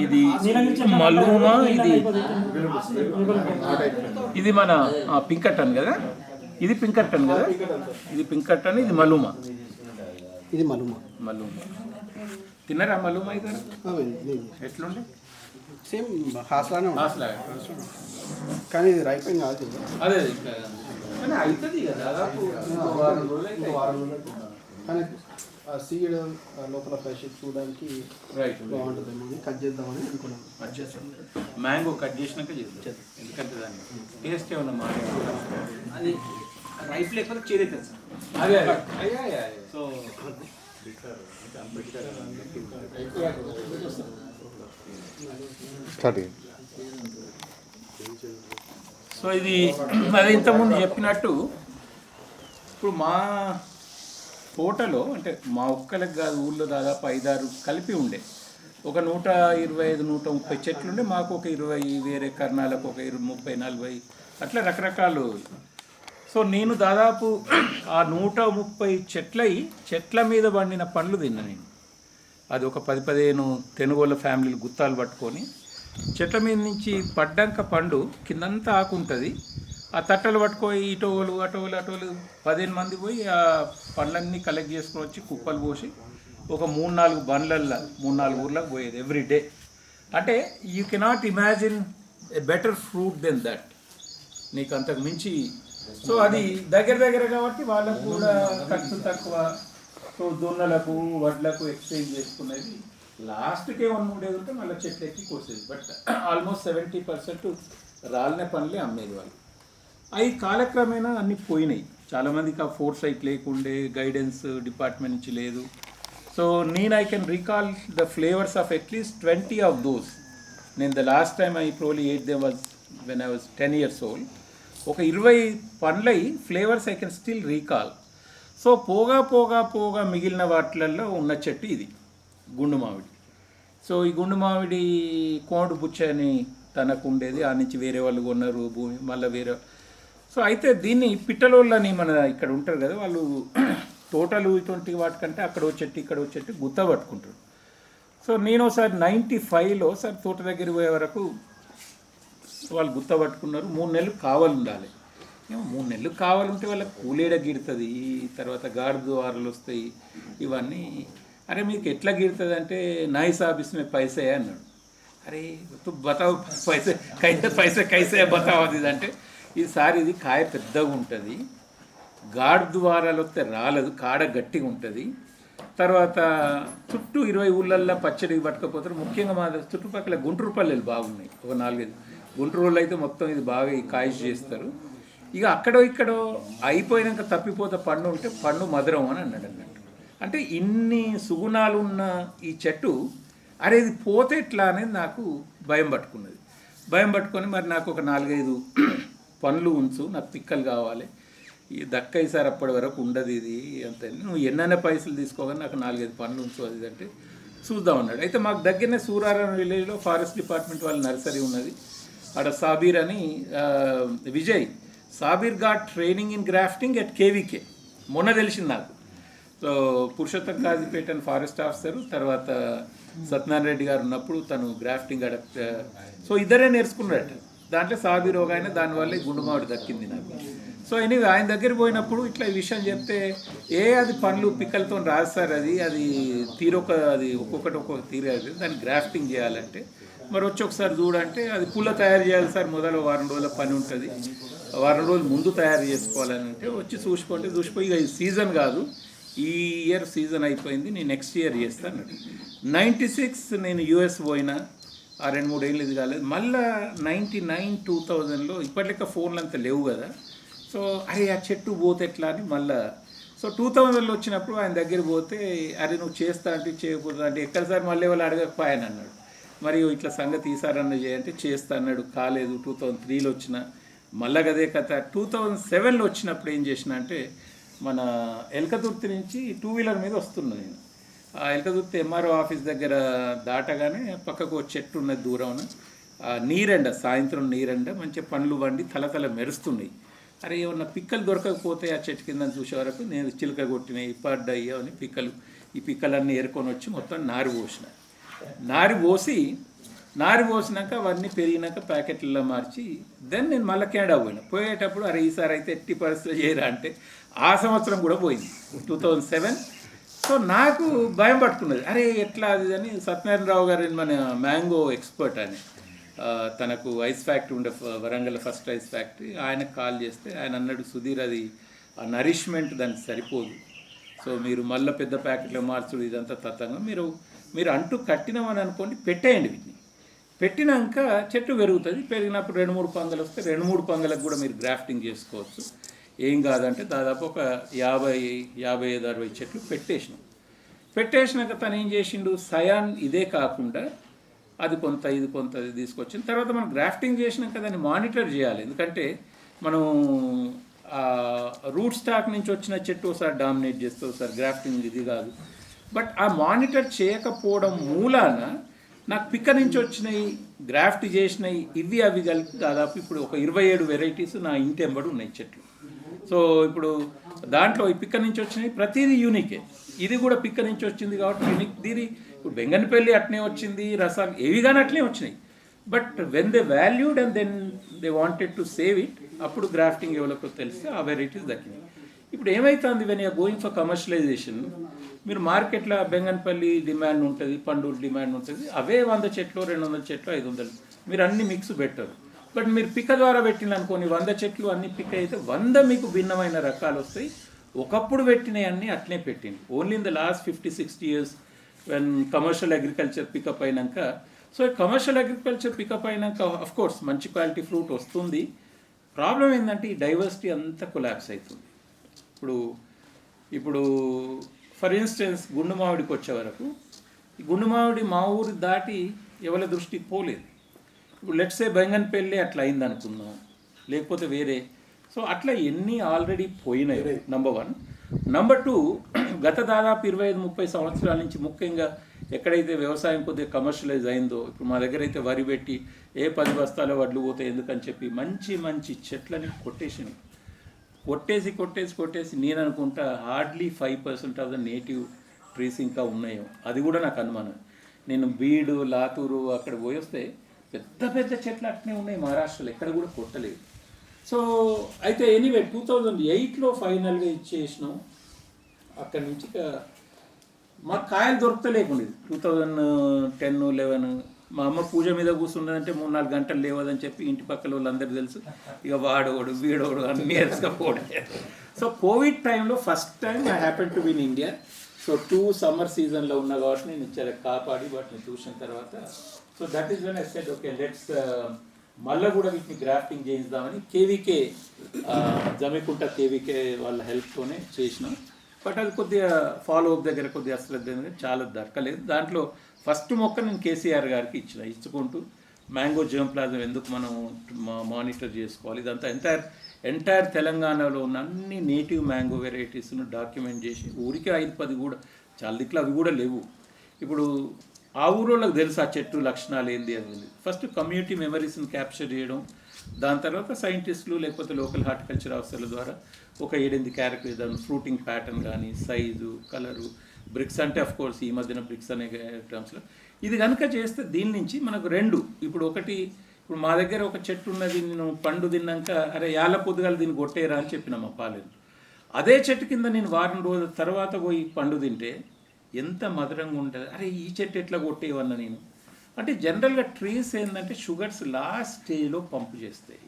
ఇది మలూమా, ఇది మన పింకట్టన్ కదా, ఇది పింకట్టన్ కదా, ఇది పింకట్టన్, ఇది మలూమా, ఇది మలూమా. మలూమా తిన్నారా? మలూమా అయితే ఎట్లుండే? సేమ్ హాస్లానే ఉంటుంది కానీ ఇది రైపింగ్ కాదు. అదే అవుతుంది కదా దాదాపు కానీ సీడ్ లోపల ఫ్రెష్ చూడడానికి రైట్ బాగుంటుందేమో అని కట్ చేద్దామని అనుకున్నాను. మ్యాంగో కట్ చేసినాక చేద్దాం, ఎందుకంటే దాన్ని టేస్ట్ ఏమన్నా మాట అది రైప్ లేకపోతే చేరైతుంది సార్. అదే సో సో ఇది అది ఇంతకుముందు చెప్పినట్టు ఇప్పుడు మా తోటలో అంటే మా ఒక్కరికి కాదు, ఊళ్ళో దాదాపు 5-6 కలిపి ఉండే ఒక 125-130 చెట్లు ఉండే. మాకు ఒక 20, వేరే కర్ణాలకు ఒక 30-40 అట్లా రకరకాలు. సో నేను దాదాపు ఆ 130 చెట్ల మీద పండిన పండ్లు తిన్నా నేను. అది ఒక 10-15 తెనుగోళ్ళ ఫ్యామిలీలు గుత్తాలు పట్టుకొని చెట్ల మీద నుంచి పడ్డాక పండు కిందంతా ఆకుంటుంది. ఆ తట్టలు పట్టుకొని ఇటోలు అటోలు 15 మంది పోయి ఆ పండ్లన్నీ కలెక్ట్ చేసుకొని వచ్చి కుప్పలు పోసి ఒక 3-4 బండ్లల్లో 3-4 ఊర్లకు పోయేది ఎవ్రీ డే. అంటే you cannot imagine a better fruit than that, నీకు అంతకు మించి. సో అది దగ్గర కాబట్టి వాళ్ళకు కూడా ఖర్చు తక్కువ. సో దున్నలకు వడ్లకు ఎక్స్చేంజ్ చేసుకునేది. లాస్ట్కి ఏమన్నా ఉండేది ఉంటే మళ్ళీ చెట్లు ఎక్కి కోసేది. బట్ ఆల్మోస్ట్ 70% రాలిన పనులే అమ్మేది వాళ్ళు. అవి కాలక్రమేణా అన్నీ పోయినాయి. చాలామందికి ఆ ఫోర్ సైట్ లేకుండే, గైడెన్స్ డిపార్ట్మెంట్ నుంచి లేదు. So I can recall the flavours of అట్లీస్ట్ 20 ఆఫ్ దోస్. నేను the last time I probably ate they was when I was 10 years old. ఒక 20 పండ్లై flavours I can still recall. So పోగా మిగిలిన వాటిలలో ఉన్న చెట్టు ఇది గుండు మామిడి. సో ఈ గుండు మామిడి కోండు బుచ్చ అని తనకు ఉండేది, ఆ నుంచి వేరే వాళ్ళు కొన్నారు భూమి, మళ్ళీ వేరే. సో అయితే దీన్ని పిట్టలోళ్ళని మన ఇక్కడ ఉంటారు కదా, వాళ్ళు తోటలు ఇటువంటి వాటికంటే అక్కడ వచ్చేట్టు ఇక్కడ వచ్చేట్టు గుత్త పట్టుకుంటారు. సో నేను ఒకసారి 95లో సార్ తోట దగ్గర పోయే వరకు వాళ్ళు గుత్త పట్టుకున్నారు. 3 నెలలు కావాలి ఉండాలి. 3 నెలలు కావాలంటే వాళ్ళకి కూలేడ గిడుతుంది, తర్వాత గాడిద వారలు వస్తాయి ఇవన్నీ. అరే మీకు ఎట్లా గిడుతుంది అంటే నాయి సాబ్ ఇస్మే పైసే అన్నాడు. అరే బతావు పైసే కైసే బతావు అది అంటే, ఈసారి ఇది కాయ పెద్దగా ఉంటుంది, గాడిద వారాలు వస్తే రాలదు, కాడ గట్టిగా ఉంటుంది. తర్వాత చుట్టూ 20 ఊళ్ళల్లో పచ్చడి పట్టుకపోతారు. ముఖ్యంగా మా చుట్టుపక్కల గుంటూరు పల్లెలు బాగున్నాయి, ఒక 4-5 గుంటూరు వాళ్ళు అయితే మొత్తం ఇది బాగా ఈ కాయ చేస్తారు. ఇక అక్కడో ఇక్కడో అయిపోయినాక తప్పిపోతే పండు ఉంటే పండు మధురం అని అన్నాడు అన్నట్టు. అంటే ఇన్ని సుగుణాలు ఉన్న ఈ చెట్టు అరే ఇది పోతే ఎట్లా అనేది నాకు భయం పట్టుకొని మరి నాకు ఒక 4-5 పండ్లు ఉంచు, నాకు పిక్కలు కావాలి, ఈ దక్కయి సార్ అప్పటి వరకు ఉండదు ఇది అంతే, నువ్వు ఎన్నైనా పైసలు తీసుకోగానే నాకు 4-5 పండ్లు ఉంచు అది అంటే చూద్దాం అన్నాడు. అయితే మాకు దగ్గరనే సూరారం విలేజ్లో ఫారెస్ట్ డిపార్ట్మెంట్ వాళ్ళ నర్సరీ ఉన్నది. ఆడ సాబీర్ అని Vijay Sabir got training in grafting at KVK, మొన్న తెలిసింది నాకు. సో పురుషోత్తం కాజీపేట అని ఫారెస్ట్ ఆఫీసరు, తర్వాత సత్యనారాయణ రెడ్డి గారు ఉన్నప్పుడు తను గ్రాఫ్టింగ్ సో ఇద్దరే నేర్చుకున్నాడట. దాంట్లో సాబీర్ ఒక ఆయన, దానివల్ల గుండు మామిడి దక్కింది నాకు. సో ఎనీవే ఆయన దగ్గర పోయినప్పుడు ఇట్లా ఈ విషయం చెప్తే అది పండ్లు పిక్కలతో రాదు సార్, అది అది ఒక్కొక్క తీరు, దాన్ని గ్రాఫ్టింగ్ చేయాలంటే మరి వచ్చి ఒకసారి చూడంటే అది పుల్ల తయారు చేయాలి సార్, మొదలు 1 రోజుల పని ఉంటుంది, 1 రోజుల ముందు తయారు చేసుకోవాలని అంటే వచ్చి చూసిపోయి ఇక సీజన్ కాదు, ఈ ఇయర్ సీజన్ అయిపోయింది, నేను నెక్స్ట్ ఇయర్ చేస్తాను. 96 నేను యూఎస్ పోయినా, ఆ 2-3 ఏళ్ళు ఇది కాలేదు. మళ్ళీ 99-2000లో ఇప్పటిక ఫోన్లు అంతా లేవు కదా. సో అరే ఆ చెట్టు పోతే ఎట్లా అని మళ్ళీ సో 2000లో వచ్చినప్పుడు ఆయన దగ్గర పోతే అరే నువ్వు చేస్తా అంటే చేయకపోతా అంటే ఎక్కడ సార్ మళ్ళీ వాళ్ళు అడగకపోయాను అన్నాడు. మరి ఇట్లా సంగతి ఈసారన్న చేయంటే చేస్తా అన్నాడు. కాలేదు. 2003లో వచ్చిన మళ్ళీ అదే కథ. 2007లో వచ్చినప్పుడు ఏం చేసిన అంటే మన ఎల్కతుర్తి నుంచి 2 వీలర్ మీద వస్తున్నా నేను. ఆ ఎల్కతుర్తి ఎంఆర్ఓ ఆఫీస్ దగ్గర దాటగానే పక్కకు చెట్టు ఉన్నది దూరం, నీరెండ, సాయంత్రం నీరెండ, మంచిగా పండ్లు వండి తలతల మెరుస్తున్నాయి. అరే ఏమన్నా పిక్కలు దొరకకపోతే ఆ చెట్టు కింద చూసే వరకు నేను చిలుక కొట్టినాయి, పడ్డాయి అని పిక్కలు, ఈ పిక్కలన్నీ ఏరుకొని వచ్చి మొత్తం నారు పోసిన. నారి పోసినాక అవన్నీ పెరిగినాక ప్యాకెట్లలో మార్చి దెన్ నేను మళ్ళీ కెనడా పోయేటప్పుడు అరే ఈసారి అయితే ఎట్టి పరిస్థితులు చేయరా అంటే ఆ సంవత్సరం కూడా పోయింది 2007. సో నాకు భయం పట్టుకున్నది, అరే ఎట్లా అది అని. సత్యనారాయణరావు గారు మన మ్యాంగో ఎక్స్పర్ట్ అని, తనకు ఐస్ ఫ్యాక్టరీ ఉండే వరంగల్ ఫస్ట్ ఐస్ ఫ్యాక్టరీ, ఆయనకు కాల్ చేస్తే ఆయన అన్నాడు, సుధీర్ అది ఆ నరిష్మెంట్ దానికి సరిపోదు, సో మీరు మళ్ళీ పెద్ద ప్యాకెట్లో మార్చుడు ఇదంతా తతంగా, మీరు అంటూ కట్టినామని అనుకోండి, పెట్టేయండి వీటిని. పెట్టినాక చెట్టు పెరుగుతుంది, పెరిగినప్పుడు 2-3 పంగలు వస్తే 2-3 పంగలకు కూడా మీరు గ్రాఫ్టింగ్ చేసుకోవచ్చు, ఏం కాదంటే దాదాపు ఒక 50-55-60 చెట్లు పెట్టేసినాక తను ఏం చేసిండు, సయాన్ ఇదే కాకుండా అది కొంత ఇది కొంత తీసుకొచ్చిన తర్వాత మనం గ్రాఫ్టింగ్ చేసినాక దాన్ని మానిటర్ చేయాలి. ఎందుకంటే మనం రూట్ స్టాక్ నుంచి వచ్చిన చెట్టు ఒకసారి డామినేట్ చేస్తే ఒకసారి గ్రాఫ్టింగ్ ఇది కాదు. బట్ ఆ మానిటర్ చేయకపోవడం మూలాన నాకు పిక్క నుంచి వచ్చినాయి, గ్రాఫ్ట్ చేసినాయి, ఇవి అవి కలిపి దాదాపు ఇప్పుడు ఒక 27 వెరైటీస్ నా ఇంటి ఎంబడి ఉన్నాయి చెట్లు. సో ఇప్పుడు దాంట్లో ఈ పిక్క నుంచి వచ్చినాయి ప్రతిదీ యూనికే, ఇది కూడా పిక్క నుంచి వచ్చింది కాబట్టి యూనిక్. దీని ఇప్పుడు బెంగన్పల్లి అట్నే వచ్చింది, రసాలు ఏవి కానీ అట్లే వచ్చినాయి. But when they valued and then they wanted to save it, అప్పుడు గ్రాఫ్టింగ్ ఎవరికో తెలిస్తే ఆ వెరైటీస్ దక్కినాయి. ఇప్పుడు ఏమవుతుంది, when you are going for commercialization, మీరు మార్కెట్లో బెంగన్పల్లి డిమాండ్ ఉంటుంది, పండూరు డిమాండ్ ఉంటుంది, అవే 100 చెట్లు 200 చెట్లు 500, మీరు అన్ని మిక్స్ పెట్టరు. బట్ మీరు పిక్క ద్వారా పెట్టిన అనుకోని 100 చెట్లు అన్ని పిక్క అయితే 100 మీకు భిన్నమైన రకాలు వస్తాయి. ఒకప్పుడు పెట్టినవి అన్నీ అట్లే పెట్టింది. Only in the last 50-60 years when commercial agriculture pickup అయినాక, సో కమర్షియల్ అగ్రికల్చర్ పికప్ అయినాక అఫ్కోర్స్ మంచి క్వాలిటీ ఫ్రూట్ వస్తుంది. ప్రాబ్లం ఏంటంటే ఈ డైవర్సిటీ అంతా కొలాప్స్ అవుతుంది. ఇప్పుడు ఫర్ ఇన్స్టెన్స్ గుండు మామిడికి వచ్చే వరకు, ఈ గుండు మామిడి మా ఊరు దాటి ఎవరి దృష్టికి పోలేదు. ఇప్పుడు లెట్సే బెంగన్పల్లి అట్లా అయింది అనుకుందాం, లేకపోతే వేరే. సో అట్లా ఎన్ని ఆల్రెడీ పోయినాయి, నంబర్ 1. నంబర్ 2, గత దాదాపు 25-30 సంవత్సరాల నుంచి ముఖ్యంగా ఎక్కడైతే వ్యవసాయం కొద్దిగా కమర్షియలైజ్ అయిందో, ఇప్పుడు మా దగ్గర అయితే వరి పెట్టి 10 బస్తాల వడ్లు పోతాయి ఎందుకని చెప్పి మంచి చెట్లని కొట్టేసి నేను అనుకుంటా hardly 5% of the native trees ఇంకా ఉన్నాయో, అది కూడా నాకు అనుమానం. నేను బీడు లాతూరు అక్కడ పోయి వస్తే పెద్ద చెట్లు అట్నే ఉన్నాయి మహారాష్ట్రలో, ఎక్కడ కూడా కొట్టలేదు. సో అయితే ఎనీవే 2008లో ఫైనల్గా ఇచ్చేసినాం. అక్కడి నుంచి మాకు కాయలు దొరకలేకుండేది. 2010-11 మా అమ్మ పూజ మీద కూర్చున్నదంటే 3-4 గంటలు లేవదని చెప్పి ఇంటి పక్కల వాళ్ళందరూ తెలుసు, ఇక వాడోడు వీడోడు అన్నీ ఎరసకపోవడం. సో కోవిడ్ టైంలో first time I happen to be in India. So 2 summer సీజన్లో ఉన్నా కాబట్టి నేను చాలా కాపాడి వాటిని చూసిన తర్వాత, so that is when I said okay let's మళ్ళీ కూడా వీటిని గ్రాఫ్టింగ్ చేయిద్దామని కేవీకే జమికుంట కేవీకే వాళ్ళ హెల్ప్తోనే చేసినాం. బట్ అది కొద్దిగా ఫాలో అప్ దగ్గర కొద్దిగా అశ్రద్ధ చాలా దొరకలేదు. దాంట్లో ఫస్ట్ మొక్క నేను కేసీఆర్ గారికి ఇచ్చుకుంటూ మ్యాంగో జర్మ్ ఎందుకు మనం మానిటర్ చేసుకోవాలి, ఇదంతా ఎంటైర్ తెలంగాణలో ఉన్న అన్ని నేటివ్ మ్యాంగో వెరైటీస్ను డాక్యుమెంట్ చేసి, ఊరికి 5-10 కూడా చాలా దిక్కులు అవి కూడా లేవు. ఇప్పుడు ఆ ఊరోళ్ళకి తెలుసు ఆ చెట్టు లక్షణాలు ఏంది అనేది. ఫస్ట్ కమ్యూనిటీ మెమరీస్ని క్యాప్చర్ చేయడం, దాని తర్వాత సైంటిస్టులు లేకపోతే లోకల్ హార్టికల్చర్ ఆఫీసర్ల ద్వారా ఒక 7-8 క్యారెక్టర్ దాని ఫ్రూటింగ్ ప్యాటర్న్ కానీ, సైజు, కలరు, బ్రిక్స్ అంటే అఫ్ కోర్స్ ఈ మధ్యన బ్రిక్స్ అనే టర్మ్స్లో ఇది కనుక చేస్తే దీని నుంచి మనకు 2 ఇప్పుడు మా దగ్గర ఒక చెట్టు ఉన్నది, నేను పండు తిన్నాక అరే యాల పొద్దుగాలు దీన్ని కొట్టేరా అని చెప్పిన మా పాలెలు. అదే చెట్టు కింద నేను వారం రోజుల తర్వాత పోయి పండు తింటే ఎంత మధురంగా ఉంటుంది, అరే ఈ చెట్టు ఎట్లా కొట్టేవన్నా నేను. అంటే జనరల్గా ట్రీస్ ఏంటంటే షుగర్స్ లాస్ట్ స్టేజ్లో పంపు చేస్తాయి.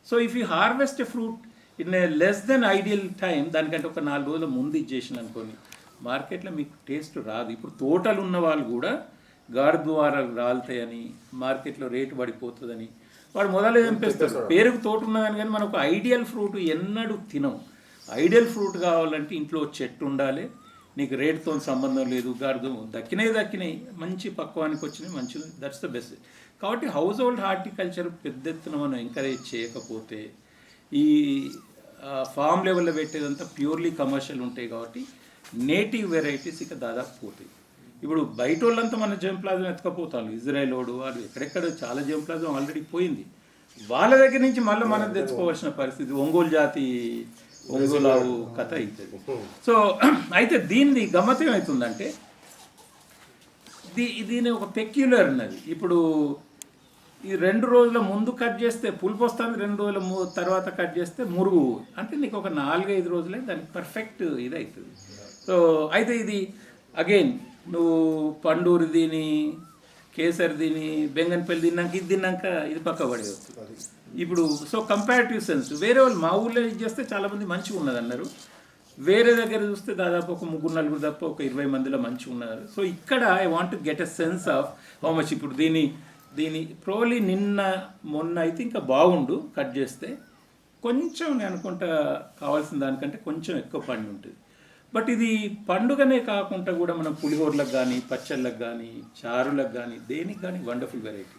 So if you harvest a fruit in a less than ideal time, దానికంటే ఒక 4 రోజుల ముందు ఇచ్చేసిన అనుకోని మార్కెట్లో మీకు టేస్ట్ రాదు. ఇప్పుడు తోటలు ఉన్న వాళ్ళు కూడా గాడి ద్వారా రాలుతాయని, మార్కెట్లో రేటు పడిపోతుందని వాడు మొదలు చంపేస్తారు. పేరుకు తోట ఉన్నదని కానీ మనకు ఐడియల్ ఫ్రూట్ ఎన్నడూ తినం. ఐడియల్ ఫ్రూట్ కావాలంటే ఇంట్లో చెట్టు ఉండాలి, నీకు రేటుతో సంబంధం లేదు, గాడిద దక్కినాయి మంచి పక్వానికి వచ్చినాయి మంచిది, దట్స్ ద బెస్ట్. కాబట్టి హౌస్ హోల్డ్ హార్టికల్చర్ పెద్ద ఎత్తున మనం ఎంకరేజ్ చేయకపోతే ఈ ఫామ్ లెవెల్లో పెట్టేదంతా ప్యూర్లీ కమర్షియల్ ఉంటాయి కాబట్టి నేటివ్ వెరైటీస్ ఇక దాదాపు పోతాయి. ఇప్పుడు బయట వాళ్ళంతా మన జెమ్ ప్లాజం ఎత్తుకపోతాను, ఇజ్రాయెల్ వాడు వాళ్ళు ఎక్కడెక్కడ చాలా జెమ్ ప్లాజం ఆల్రెడీ పోయింది, వాళ్ళ దగ్గర నుంచి మళ్ళీ మనం తెచ్చుకోవాల్సిన పరిస్థితి. ఒంగోలు జాతి ఒంగోలావు కథ అవుతుంది. సో అయితే దీన్ని గమ్మతం అవుతుందంటే దీని ఒక పెక్యులర్ ఉన్నది. ఇప్పుడు ఈ 2 రోజుల ముందు కట్ చేస్తే పులుపు వస్తుంది, 2 రోజుల తర్వాత కట్ చేస్తే మురుగు. అంటే నీకు ఒక 4-5 రోజులే దానికి పర్ఫెక్ట్ ఇది అవుతుంది. సో అయితే ఇది అగైన్ నువ్వు పండూరు తిని, కేసరి తిని, బెంగన్పల్లి తిన్నాక ఇది తిన్నాక ఇది పక్క పడేయచ్చు. ఇప్పుడు సో కంపారిటివ్ సెన్స్ వేరే వాళ్ళు మా ఊళ్ళో ఇది చేస్తే చాలామంది మంచిగా ఉన్నది అన్నారు, వేరే దగ్గర చూస్తే దాదాపు ఒక 3-4 తప్ప ఒక 20 మందిలో మంచిగా ఉన్నారు. సో ఇక్కడ I want to get a sense of how much. ఇప్పుడు దీని ప్రోలీ నిన్న మొన్న అయితే ఇంకా బాగుండు కట్ చేస్తే, కొంచెం నేను అనుకుంటా కావాల్సిన దానికంటే కొంచెం ఎక్కువ పండు ఉంటుంది. బట్ ఇది పండుగనే కాకుండా కూడా మనం పులిహోరలకు కానీ, పచ్చళ్ళకు కానీ, చారులకు కానీ, దేనికి కానీ వండర్ఫుల్ వెరైటీ.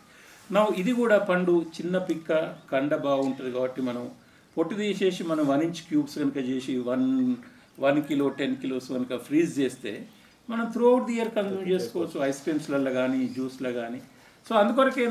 నా ఇది కూడా పండు చిన్న పిక్క కండ బాగుంటుంది కాబట్టి మనం పొట్టు తీసేసి మనం 1 inch క్యూబ్స్ కనుక చేసి 1 kilo 10 kilos కనుక ఫ్రీజ్ చేస్తే మనం through out the year consume చేసుకోవచ్చు, ఐస్ క్రీమ్స్లలో కానీ, జ్యూస్లో కానీ. సో అందుకొరకే